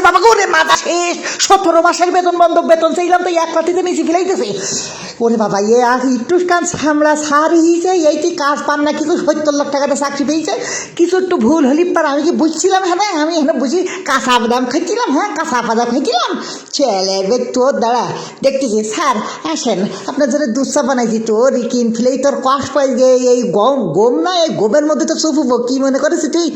বাবা গো রে মাথা শেষ। 17 মাসের বেতন বন্ধ, বেতন চাইলাম তো এক পাটিতে নিচে ফেলাইতেছে। ওরে বাবা এ আর একটু কান সামলা সার হয়েছে, এইটি কাজ পান না কিছু 70 লাখ টাকাতে চাকরি পেয়েছে। কিছু একটু ভুল হলি পার আমি কি বুঝছিলাম, হ্যাঁ আমি এখানে বুঝি কাঁচা বাদাম খাইছিলাম, হ্যাঁ কাঁচা বাদাম খাইছিলাম। ছেলে তোর দাঁড়া দেখতেছি স্যার আসেন আপনার জন্য দুধ চা বানাইছি, তোর কিন ফেলেই তোর কষ্ট পাই যে এই গম না, এই গোমের মধ্যে তো চুপুবো কি মনে করেছি তুই?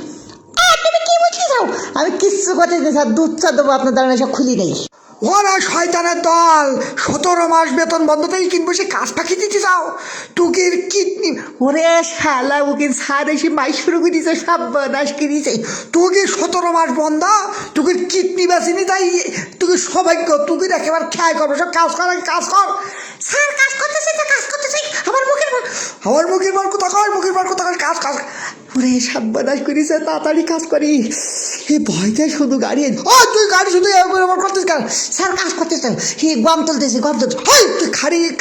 তুমি কি বলছি যাও, আমি কিচ্ছু করতে স্যার দুধ চা দেবো আপনার দাঁড়ানো সব খুলি নেই। ওরা শয়তানের দল, 17 মাস বেতন বন্ধতেই কিনবো সে কাজ ফাঁকি দিতে যাও। টুকির কিডনি ওরে শালা উকিল স্যার এসে মাই শুরু করে দিয়েছে, সব নাশ করে দিয়েছে। টুকির 17 মাস বন্ধ, টুকির কিডনি বেসিনি তাই টুকির সৌভাগ্য, টুকির একেবারে খেয়াল করবো সব কাজ কর কাজ কর। স্যার কাজ করতেছি তো কাজ করতেছি, আমার মুখের বার কোথা কর, মুখের বার কোথা কর, কাজ কাজ। ওরে সর্বনাশ করেছে, তাড়াতাড়ি কাজ করি। এ ভয়তে শুধু গাড়ি তুই গাড়ি শুধু আমার করতিস কেন? স্যার কাজ করতেছে, হে গম তুলতেছি গম তুলতে। তুই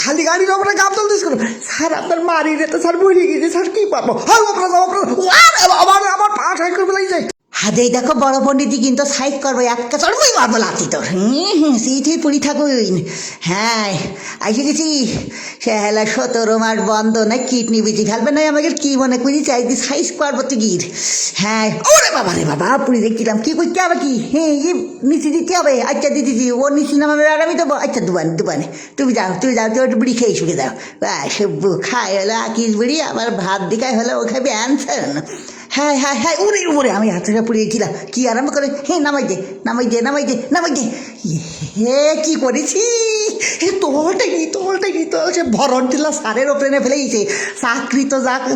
খালি গাড়ির ওপরে গাম তুলতিস কেন? স্যার আপনার মারি রে তো স্যার মরে গেছে, স্যার কি পাবো? আমার পা সাইড করে ফেলাই যায়। হাতে দেখো বড় পণ্ডিতই কিন্তু সাইড করবো, একটা চড়বই মারবো লাথি তোর। সেইটাই পড়ি থাকুন। হ্যাঁ আইসে গেছি। সে হেলা 17 মাস বন্ধ না, কিডনি বিচি ফেলবে না আমাকে কি মনে করি চাইদি সাইজ করবো তো গির। হ্যাঁ ওরে বাবা রে বাবা পুরি দেখছিলাম কি করতে হবে কি, হ্যাঁ নিচে দিতে হবে। আচ্ছা দিদি ও নিচে নামাবে আর আমি দেবো। আচ্ছা দুবানে তুমি যাও তুই বুড়ি খেয়ে শুকে যাও। সব খাই হলো আকিস বুড়ি, আবার ভাত দিকায় হলো ও খাবি আনছেন। হ্যাঁ উড়ে আমি হাতটা পুড়িয়েছিলাম কি আরম্ভ করে, হ্যাঁ নামাই দে হে কি করেছি। তোলটা কি তো সে ভরণ টিলা সারের ওপরে নে ফেলেইছে।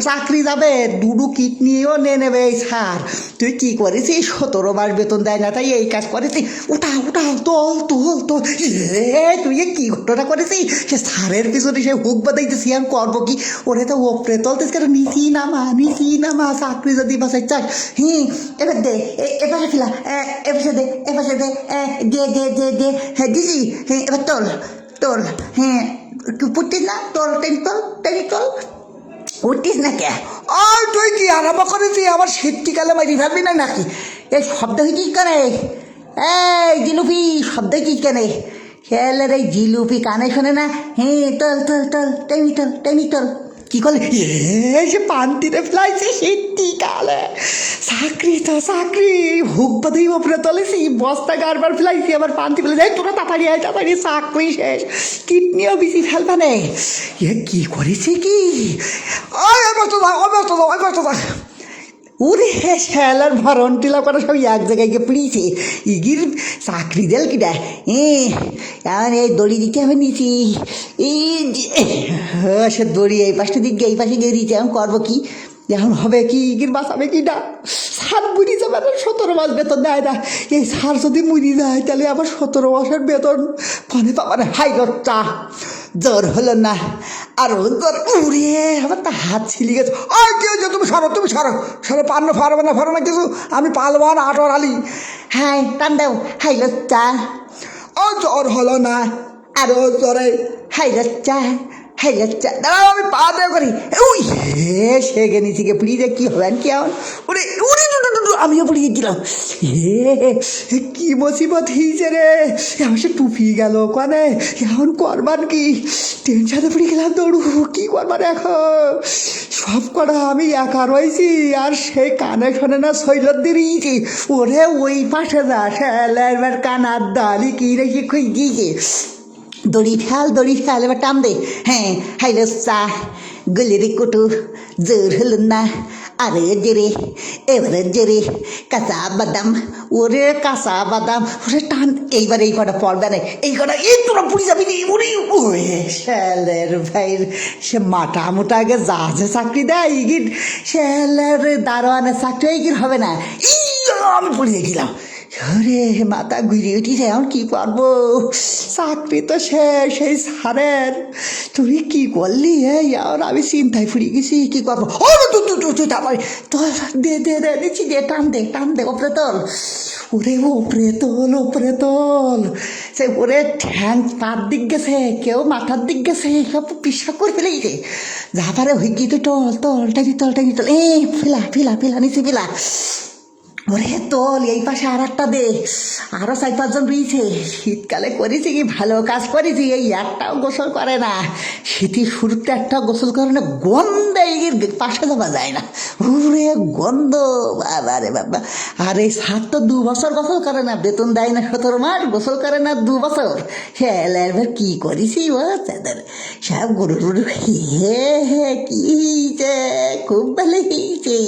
চাকরি যাবে, দুডু কিডনিও নেবে এই সার। তুই কি করেছিস? 17 মাস বেতন দেয় না তাই এই কাজ করেছিস। উঠা তোল তুই কি ঘটনা করেছিস? সে সারের পিছনে সে হুক বাদাইতেছি, আমি করবো কি? ওরে তো ওপরে তোলতেস কেন? নিচি নামা চাকরি যদি বাসায় চাস। এবার দে এপাশে ফেলা, এপাশে দে দে হ্যাঁ দিদি। এবার তোল হ্যাঁ পুটিস না, টেনি তোল উঠিস না কে? তুই কি আরম্ভ করেছিস? আমার শীতকালে মারি ফেলবি না নাকি? এই শব্দ হইছিস কেন? এই জিলুপি শব্দ হইছিস কেন? খেলের এই জিলুপি কানে শোনে না? তোল টেনি তোল কি করলে? সে পান্তিতে ফেলাইছে শীতকালে। চাকরি হুক বাদেই ওপরে তোলেছি, বস্তা গারবার ফেলাইছি, আবার পান্তি ফেলে যাই। তোরা তাড়াতাড়ি চাকরি শেষ, কিডনিও বেশি ফেলবা নেই। কি করেছে কি? ওরে শ্যালার ভরণ টিলা করা সব এক জায়গায় গিয়ে পড়িয়েছে। ইগির চাকরি দেল কিটা এখন এই দড়ি দিতে হবে নিচি। সে দড়ি এই পাশটা দিক এই পাশে গিয়ে দিচ্ছে, এখন করবো কি? এখন হবে কি? ইগির বাঁচাবে কি না? সার মুড়ি যাবে না, 17 মাস বেতন দেয় না। এই সার যদি মুড়ি যায় তাহলে আবার 17 মাসের বেতন ফোনে পাবা না। হাই লজ্জা, জ্বর হলো না আরো জ্বর। উড়ে আবার তা হাত ছিলি গেছে। কি হয়েছে? তুমি সরো পান্ন ফারবে না কিছু, আমি পালবান আটর আলি। হাই টান দাও, হাই লজ্জা। জ্বর হলো না আরো জ্বরে। হাই লজ্জা দাঁড়াও আমি পা দেও করি। ওই সে গেছি গে পুড়িয়ে কি হবে কি এখন? আমিও পুড়িয়ে দিলাম। কি মুসিবত হয়েছে রে, আমার সে টুপি গেল কানে। এখন করবার কি? টেনশনে পড়ে গেলাম। দৌড়ু কি করবার এখন? সব করা আমি একা রয়েছি, আর সেই কানে শোনে না শৈলত দিয়েছি। ওরে ওই পাশে যা এবার কানার দালি কি রেখে খুঁজ দিয়েছে। দড়ি ফেল এবার টান দে। হ্যাঁ হাইলো চা গলিরে কুটু জোর হলো না আরে জেরে এবারে জেরে কাঁচা বাদাম। ওরে কাঁচা বাদাম ওরে টান। এইবার এই কটা পড়বে না, এই কটা এই তোরা পুড়ি যাবি নি। ওরে ওরে শ্যালের ভাই সে মাটা মোটা আগে জাহাজে চাকরি দেয়, ইগির শ্যালের দারোয়ানের চাকরি ইগির হবে না। আমি পড়ে গেছিলাম। আরে মাথা ঘুরে উঠিছে, এখন কি করবো? চাকরি তো শেষ সেই সারের। তুমি কি করলি? আর আমি চিন্তায় ফুরিয়ে গেছি, কি করবো? দে দিচ্ছি, দে টান দে ওপরে তোল। ওরে ওপরে তোল সে ওরে ঠ্যাং পার দিক গেছে, কেউ মাথার দিক গেছে, সব পিসা করে ফেলেছে। যা পারে হয়ে গিয়ে তো তোল নিচে ফেলা। ওরে তোল এই পাশে আর একটা দে, আরো 4-5 জন রয়েছে। শীতকালে করেছি কি ভালো কাজ করেছি, এই একটাও গোসল করে না, শীতের শুরুতে একটাও গোসল করে না, গন্ধে এর পাশে যাওয়া যায় না, উরে গন্ধ, বাবা রে বাবা। আর এই সার তো 2 বছর গোসল করে না, বেতন দেয় না 17 মাস, গোসল করে না 2 বছর। সে এবার কি করেছি ও তাদের সব গরু হে হে কি হয়েছে, খুব ভালো হয়েছে।